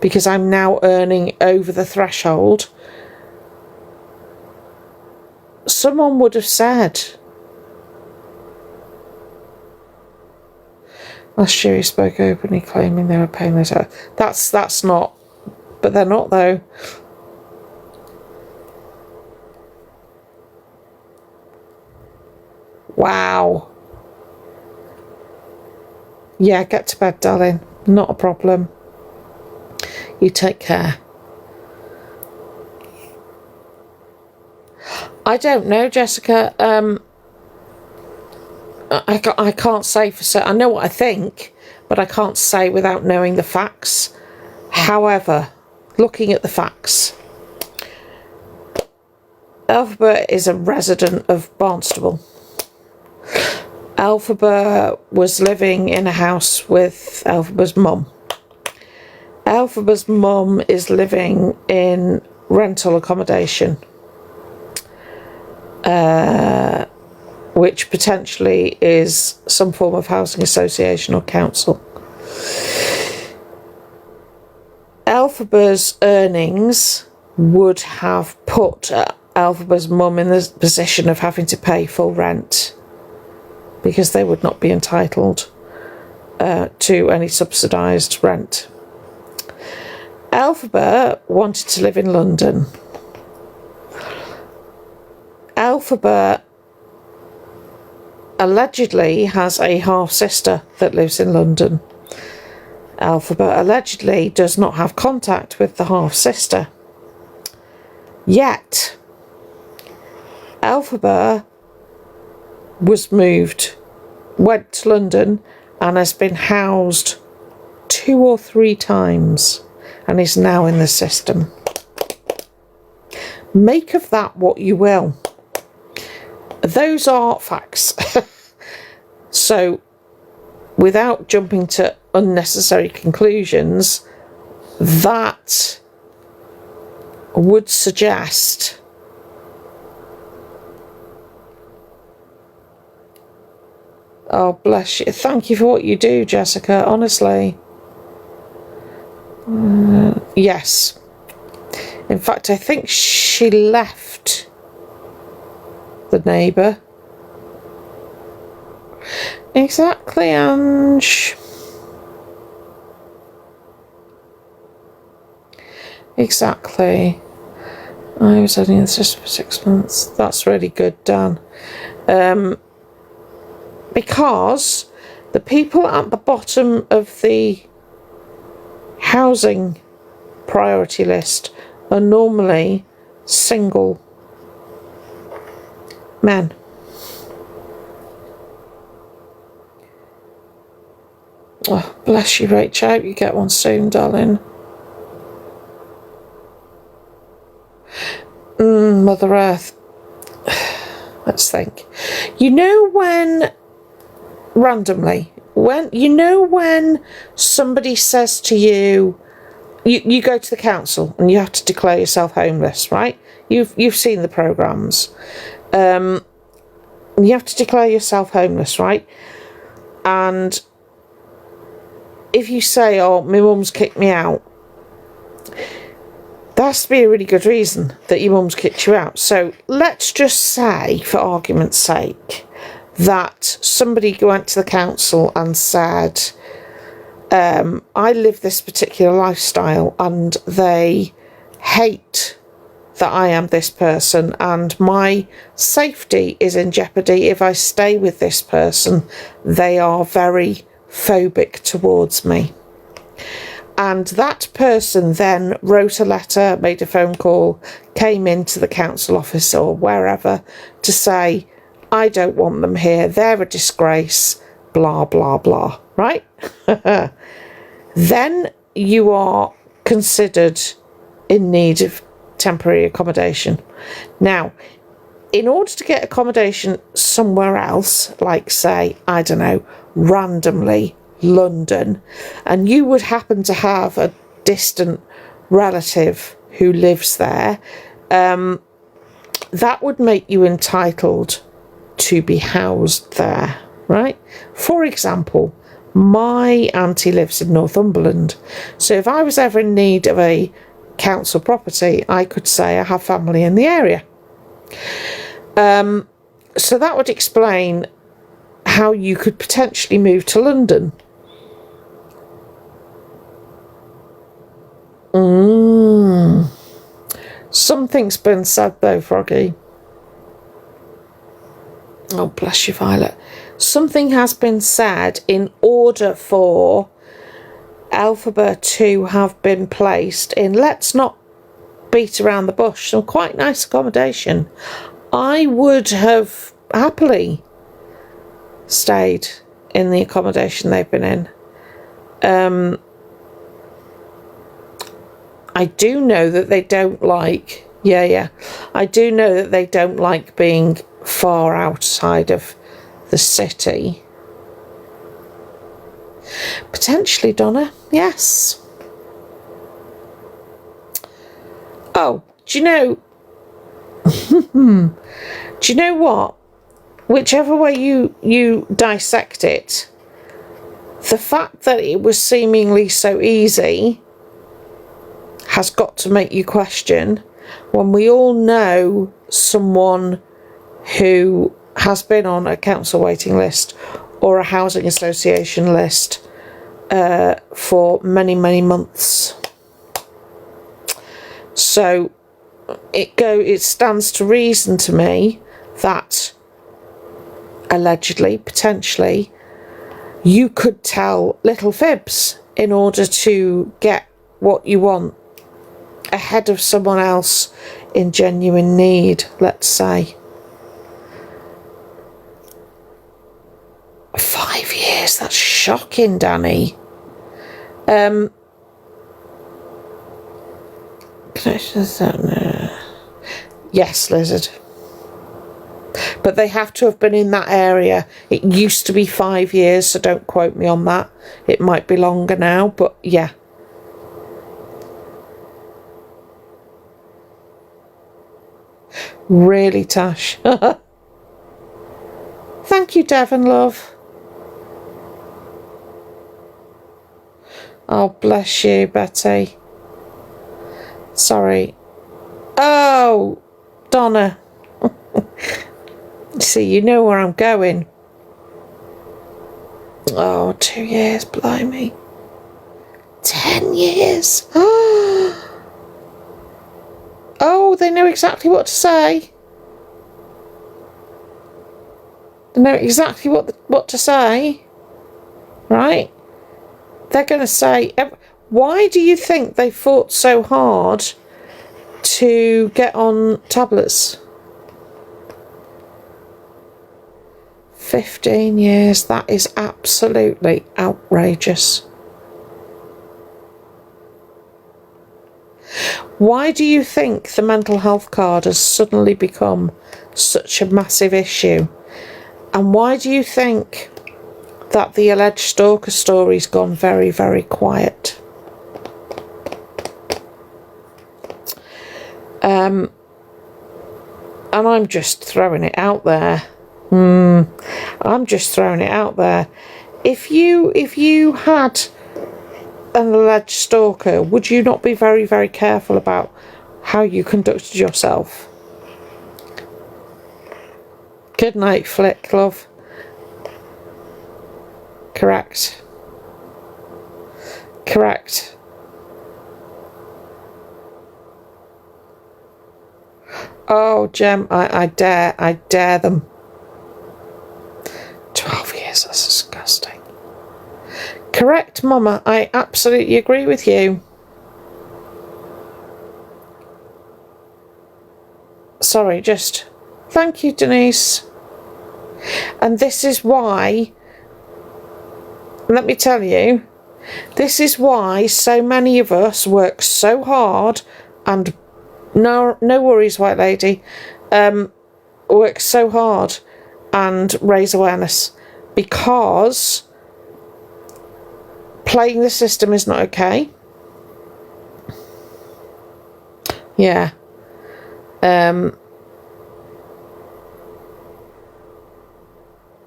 A: because I'm now earning over the threshold, someone would have said. Last year he spoke openly claiming they were paying this out. That's not, but they're not though. Wow. Yeah, get to bed, darling. Not a problem. You take care. I don't know, Jessica. I can't say for certain. I know what I think, but I can't say without knowing the facts. However, looking at the facts, Alphabet is a resident of Barnstable. Alphabet was living in a house with Alphabet's mum. Alphabet's mum is living in rental accommodation, which potentially is some form of housing association or council. Elphaba's earnings would have put Elphaba's mum in the position of having to pay full rent, because they would not be entitled to any subsidised rent. Elphaba wanted to live in London. Elphaba allegedly has a half-sister that lives in London. Elphaba allegedly does not have contact with the half-sister. Yet, Elphaba went to London and has been housed 2 or 3 times and is now in the system. Make of that what you will. Those are facts. So, without jumping to unnecessary conclusions, that would suggest oh, bless you. Thank you for what you do, Jessica, honestly. Yes. In fact, I think she left the neighbour. Exactly, Ange. Exactly. I was only in the system for 6 months. That's really good, Dan. Because the people at the bottom of the housing priority list are normally single men. Oh, bless you, Rachel. I hope you get one soon, darling. Mother Earth. Let's think. You know when, randomly, when somebody says to you, you go to the council and you have to declare yourself homeless, right? You've seen the programmes. You have to declare yourself homeless, right? And if you say, oh, my mum's kicked me out, there has to be a really good reason that your mum's kicked you out. So let's just say, for argument's sake, that somebody went to the council and said, I live this particular lifestyle and they hate that I am this person and my safety is in jeopardy if I stay with this person. They are very phobic towards me. And that person then wrote a letter, made a phone call, came into the council office or wherever to say, I don't want them here, they're a disgrace, blah, blah, blah, right? Then you are considered in need of temporary accommodation. Now, in order to get accommodation somewhere else, like say, I don't know, randomly London, and you would happen to have a distant relative who lives there, that would make you entitled to be housed there, right? For example, my auntie lives in Northumberland, so if I was ever in need of a council property, I could say I have family in the area. So that would explain how you could potentially move to London. Something's been said though, Froggy. Oh, bless you, Violet. Something has been said in order for Elphaba to have been placed in, let's not beat around the bush, some quite nice accommodation. I would have happily stayed in the accommodation they've been in. I do know that they don't like, I do know that they don't like being far outside of the city. Potentially, Donna, yes. Oh, do you know, do you know what? Whichever way you dissect it, the fact that it was seemingly so easy has got to make you question, when we all know someone who has been on a council waiting list or a housing association list for many, many months. So it stands to reason to me that allegedly, potentially, you could tell little fibs in order to get what you want ahead of someone else in genuine need, let's say. 5 years, that's shocking, Danny. Yes, Lizard. But they have to have been in that area. It used to be 5 years, so don't quote me on that. It might be longer now, but yeah. Really, Tash. Thank you, Devon, love. Oh, bless you, Betty. Sorry. Oh, Donna. See, you know where I'm going. Oh, 2 years, blimey. 10 years. Oh, they know exactly what to say. They know exactly what to say. Right? They're going to say, why do you think they fought so hard to get on tablets? 15 years, that is absolutely outrageous. Why do you think the mental health card has suddenly become such a massive issue? And why do you think that the alleged stalker story's gone very, very quiet? And I'm just throwing it out there. I'm just throwing it out there. If you had an alleged stalker, would you not be very, very careful about how you conducted yourself? Good night, Flick, love. Correct. Correct. Oh, Jem, I dare them. 12 years, that's disgusting. Correct, Mama, I absolutely agree with you. Sorry, just... Thank you, Denise. And this is why... Let me tell you, this is why so many of us work so hard, and no worries, white lady, work so hard and raise awareness, because playing the system is not okay. Yeah.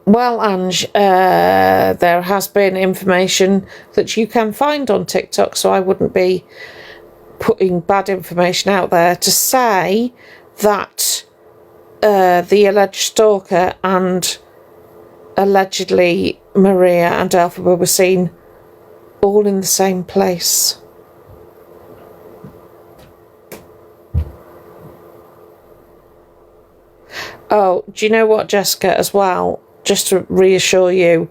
A: Well, Ange, there has been information that you can find on TikTok, so I wouldn't be putting bad information out there to say that the alleged stalker and allegedly Maria and Elphaba were seen all in the same place. Oh, do you know what, Jessica, as well? Just to reassure you,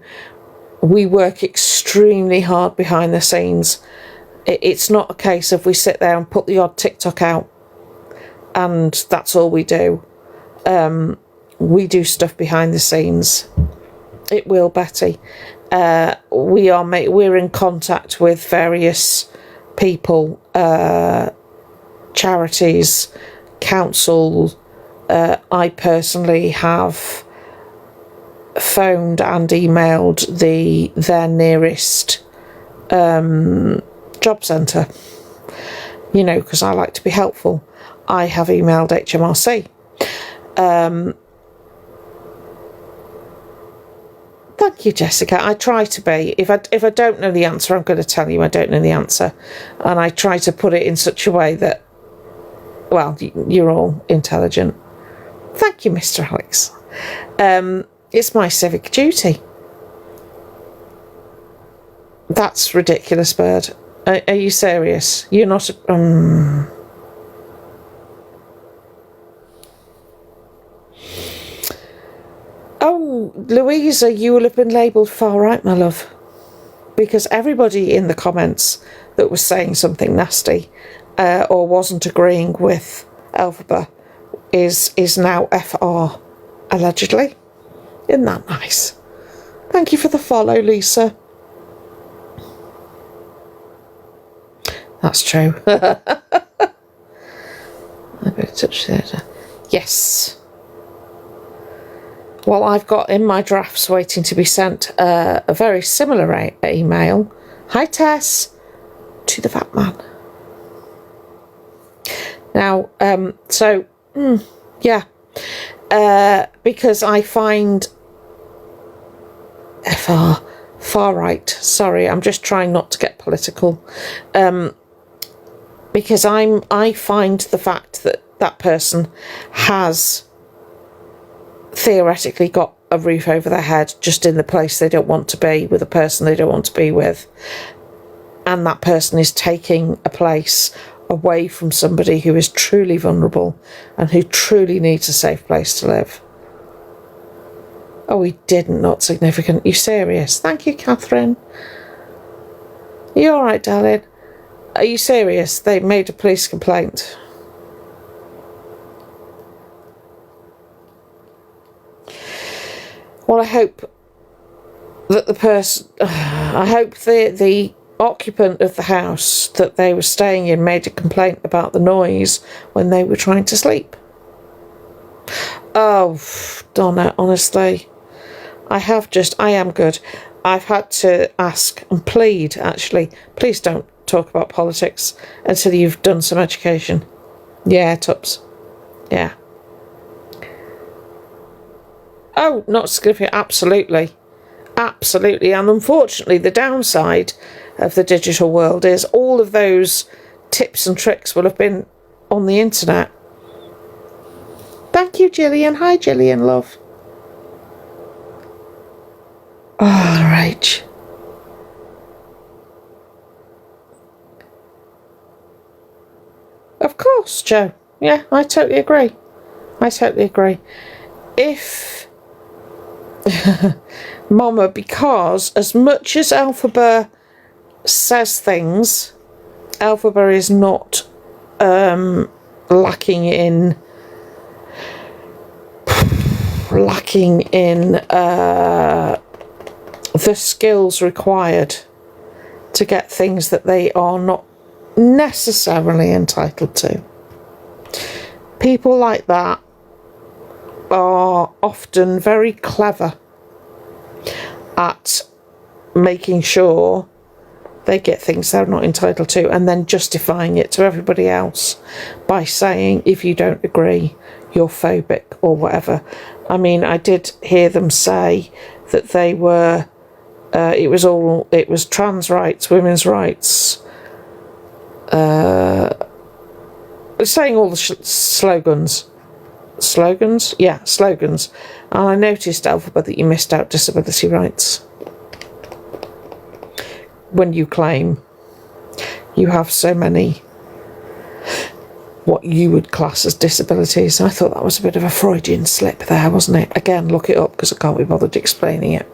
A: we work extremely hard behind the scenes. It's not a case of we sit there and put the odd TikTok out and that's all we do. We do stuff behind the scenes. It will, Betty. We're in contact with various people, charities, council. I personally have phoned and emailed their nearest job centre, you know, because I like to be helpful. I have emailed HMRC. Thank you, Jessica. I try to be. If I don't know the answer, I'm going to tell you I don't know the answer. And I try to put it in such a way that, well, you're all intelligent. Thank you, Mr. Alex. It's my civic duty. That's ridiculous, Bird. Are you serious? You're not... Oh, Louisa, you will have been labelled far right, my love. Because everybody in the comments that was saying something nasty or wasn't agreeing with Elphaba is now FR, allegedly. Isn't that nice? Thank you for the follow, Lisa. That's true. I'm going to touch there. Yes. Well, I've got in my drafts waiting to be sent a very similar email. Hi, Tess. To the Fat Man. Now, yeah. Because I find far right. Sorry, I'm just trying not to get political. Because I find the fact that that person has theoretically got a roof over their head just in the place they don't want to be with a person they don't want to be with, and that person is taking a place away from somebody who is truly vulnerable and who truly needs a safe place to live. Oh, he didn't, not significant. You serious? Thank you, Catherine. Are you alright, darling? Are you serious? They made a police complaint. Well, I hope that the occupant of the house that they were staying in made a complaint about the noise when they were trying to sleep. Oh, Donna, honestly, I am good. I've had to ask and plead, actually, please don't talk about politics until you've done some education. Yeah, Tups. Yeah. Oh, not significant. Absolutely. Absolutely. And unfortunately, the downside of the digital world is all of those tips and tricks will have been on the internet. Thank you, Gillian. Hi, Gillian, love. Oh, right. Of course, Joe. Yeah, I totally agree. If Mama, because as much as Elphaba says things, Elphaba is not lacking in the skills required to get things that they are not necessarily entitled to. People like that are often very clever at making sure they get things they're not entitled to and then justifying it to everybody else by saying, if you don't agree, you're phobic or whatever. I mean, I did hear them say that they were, it was trans rights, women's rights, saying all the slogans. Slogans? Yeah, slogans. And I noticed, Elphaba, that you missed out disability rights. When you claim you have so many what you would class as disabilities. I thought that was a bit of a Freudian slip there, wasn't it? Again, look it up because I can't be bothered explaining it.